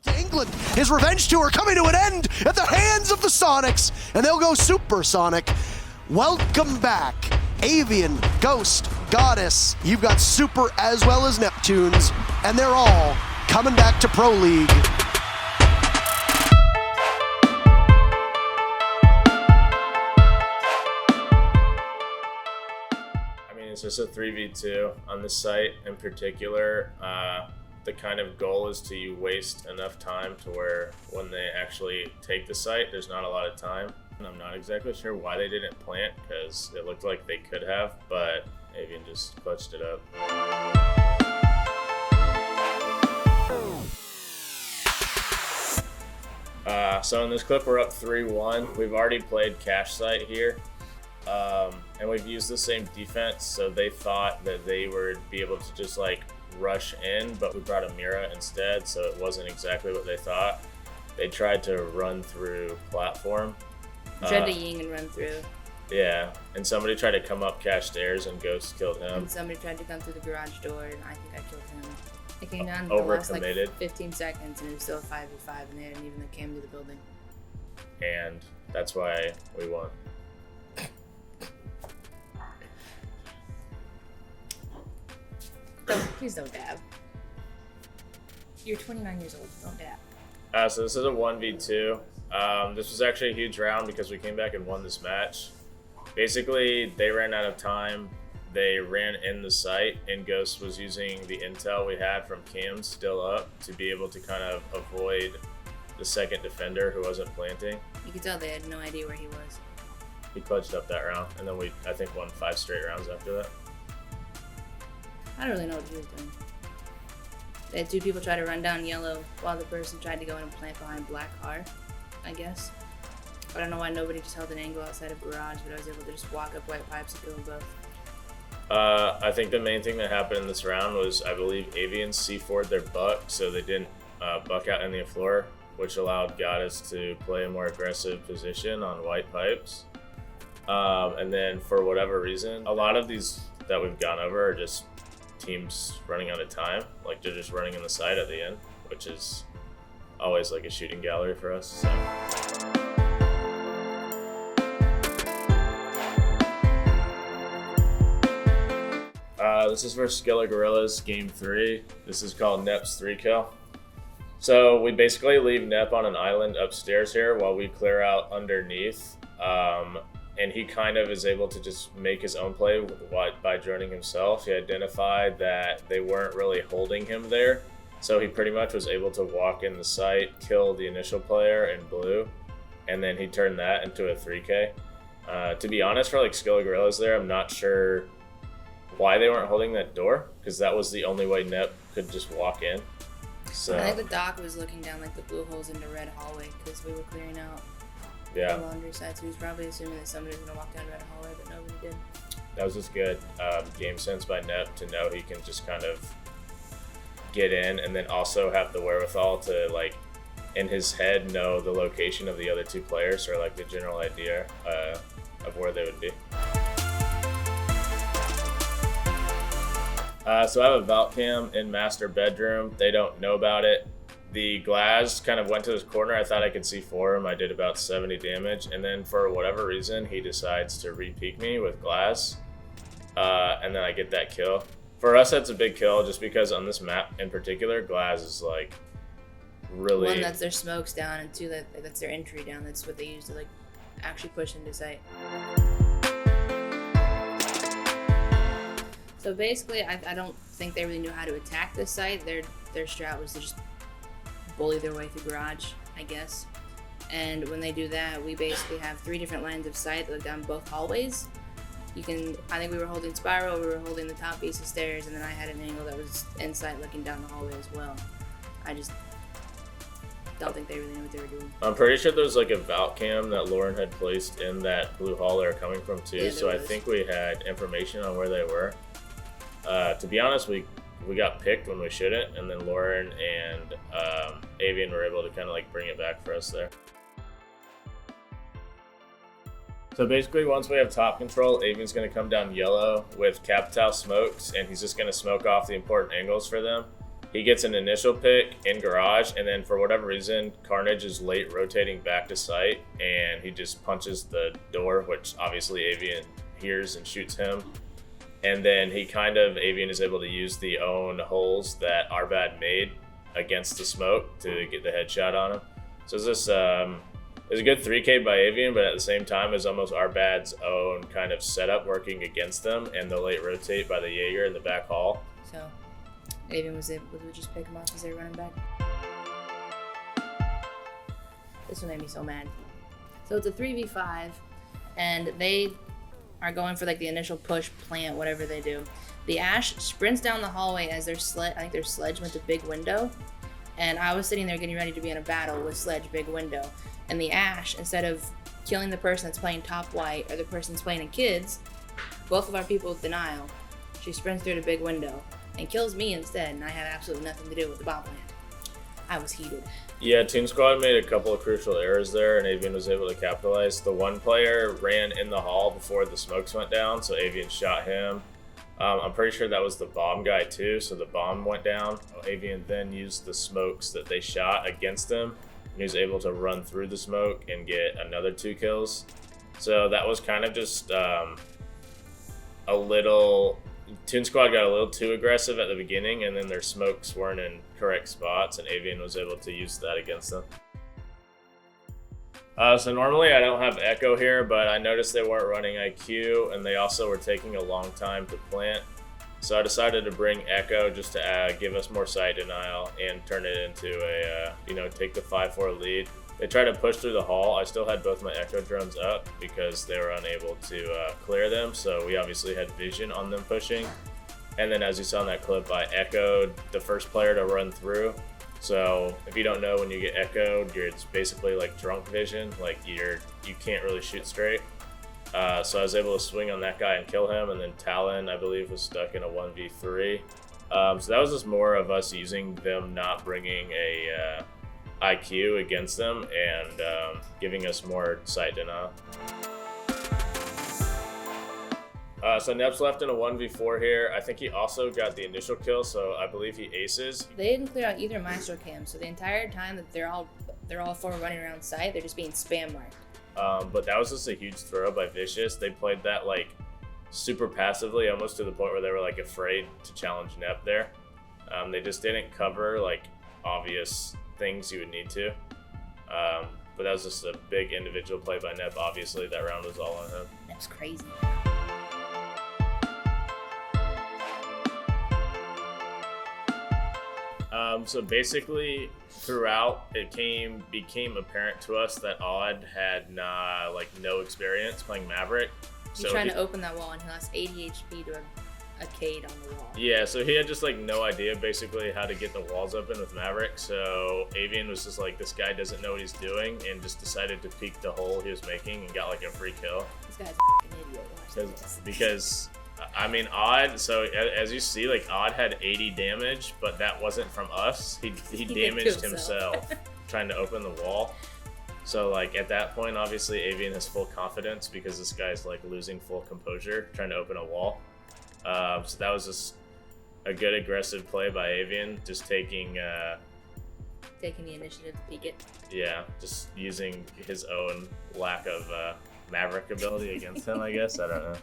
To England, his revenge tour coming to an end at the hands of the Soniqs, and they'll go supersonic. Welcome back, Avian, Ghost, Goddess. You've got Super as well as Neptunes, and they're all coming back to Pro League. It's just a 3v2 on this site in particular. The kind of goal is to waste enough time to where when they actually take the site, there's not a lot of time. And I'm not exactly sure why they didn't plant, because it looked like they could have, but Avian just clutched it up. So in this clip, we're up 3-1. We've already played cash site here. And we've used the same defense, so they thought that they would be able to just like rush in, but we brought a Mira instead, so it wasn't exactly what they thought. They tried to run through platform. Tried to ying and run through. Yeah, and somebody tried to come up cash stairs and Ghost killed him. And somebody tried to come through the garage door, and I think I killed him. It came down to the last like 15 seconds, and it was still 5v5, and they hadn't even came to the building. And that's why we won. Please don't dab. You're 29 years old. Don't dab. So this is a 1v2. This was actually a huge round because we came back and won this match. Basically, they ran out of time. They ran in the site, and Ghost was using the intel we had from Cam still up to be able to kind of avoid the second defender who wasn't planting. You could tell they had no idea where he was. He clutched up that round, and then we, I think, won 5 straight rounds after that. I don't really know what he was doing. They had 2 people try to run down yellow while the person tried to go in and plant behind black car, I guess. I don't know why nobody just held an angle outside of garage, but I was able to just walk up white pipes and kill them both. I think the main thing that happened in this round was, I believe, Avians C4'd their buck, so they didn't buck out in the floor, which allowed Goddess to play a more aggressive position on white pipes. And then for whatever reason, a lot of these that we've gone over are just teams running out of time. Like, they're just running in the side at the end, which is always like a shooting gallery for us. So. This is for Skiller Gorillas, game 3. This is called Nep's 3 kill. So we basically leave Nep on an island upstairs here while we clear out underneath. And he kind of is able to just make his own play by droning himself. He identified that they weren't really holding him there. So he pretty much was able to walk in the site, kill the initial player in blue, and then he turned that into a 3K. To be honest, for like Skiller Gorillas there, I'm not sure why they weren't holding that door, because that was the only way Nep could just walk in. So I think the doc was looking down like the blue holes in the red hallway because we were clearing out the laundry side, so he was probably assuming that somebody was going to walk down red hallway, but nobody did. That was just good game sense by Nep to know he can just kind of get in, and then also have the wherewithal to, like, in his head know the location of the other 2 players, or like the general idea of where they would be. So I have a vault cam in master bedroom. They don't know about it. The glass kind of went to this corner. I thought I could see 4 him. I did about 70 damage. And then for whatever reason, he decides to re-peek me with glass. And then I get that kill. For us, that's a big kill just because on this map in particular, glass is like really... 1, that's their smokes down, and 2, that's their entry down. That's what they use to like actually push into sight. So basically, I don't think they really knew how to attack this site. Their strat was to just bully their way through garage, I guess. And when they do that, we basically have 3 different lines of sight that look down both hallways. I think we were holding spiral, we were holding the top piece of stairs, and then I had an angle that was inside looking down the hallway as well. I just don't think they really knew what they were doing. I'm pretty sure there's like a vault cam that Lauren had placed in that blue hall they're coming from too. Yeah, so I think we had information on where they were. To be honest, we got picked when we shouldn't, and then Lauren and Avian were able to kind of like bring it back for us there. So basically, once we have top control, Avian's going to come down yellow with Capital smokes, and he's just going to smoke off the important angles for them. He gets an initial pick in garage, and then for whatever reason, Carnage is late rotating back to site, and he just punches the door, which obviously Avian hears and shoots him. And then Avian is able to use the own holes that Arbad made against the smoke to get the headshot on him. So it's a good 3K by Avian, but at the same time, it's almost Arbad's own kind of setup working against them, and the late rotate by the Jaeger in the back hall. So Avian was able to just pick him off as they were running back. This one made me so mad. So it's a 3v5, and they are going for like the initial push, plant, whatever they do. The Ash sprints down the hallway as their sledge went to big window, and I was sitting there getting ready to be in a battle with sledge big window, and the Ash, instead of killing the person that's playing top white or the person that's playing in kids, both of our people with denial, she sprints through the big window and kills me instead, and I had absolutely nothing to do with the bomb land. I was heated. Yeah, Team Squad made a couple of crucial errors there, and Avian was able to capitalize. The one player ran in the hall before the smokes went down, so Avian shot him. I'm pretty sure that was the bomb guy too, so the bomb went down. Avian then used the smokes that they shot against him, and he was able to run through the smoke and get another 2 kills. So that was kind of just a little... Toon Squad got a little too aggressive at the beginning, and then their smokes weren't in correct spots, and Avian was able to use that against them. So normally I don't have Echo here, but I noticed they weren't running IQ, and they also were taking a long time to plant. So I decided to bring Echo just to give us more site denial and turn it into a, take the 5-4 lead. They tried to push through the hall. I still had both my Echo drones up because they were unable to clear them, so we obviously had vision on them pushing. And then as you saw in that clip, I echoed the first player to run through. So if you don't know, when you get echoed, it's basically like drunk vision, like you can't really shoot straight. So I was able to swing on that guy and kill him, and then Talon, I believe, was stuck in a 1v3. So that was just more of us using them not bringing a IQ against them and giving us more sight denial. So Neps left in a 1v4 here. I think he also got the initial kill, so I believe he aces. They didn't clear out either Maestro cams, so the entire time that they're all 4 running around site, they're just being spam marked. But that was just a huge throw by Vicious. They played that like super passively, almost to the point where they were like afraid to challenge Nep there. They just didn't cover like obvious things you would need to. But that was just a big individual play by Nep. Obviously, that round was all on him. Nep's crazy. So basically, throughout, it became apparent to us that Odd had no experience playing Maverick. He's trying to open that wall, and he lost 80 HP to a Cade on the wall. Yeah, so he had just like no idea basically how to get the walls open with Maverick. So Avian was just like, this guy doesn't know what he's doing, and just decided to peek the hole he was making and got like a free kill. This guy's an idiot. Watch this. Because I mean, Odd, so as you see, like Odd had 80 damage, but that wasn't from us. He damaged himself trying to open the wall. So like at that point, obviously Avian has full confidence because this guy's like losing full composure trying to open a wall. So that was just a good aggressive play by Avian, just taking the initiative to peek it. Yeah, just using his own lack of Maverick ability against him, I guess. I don't know.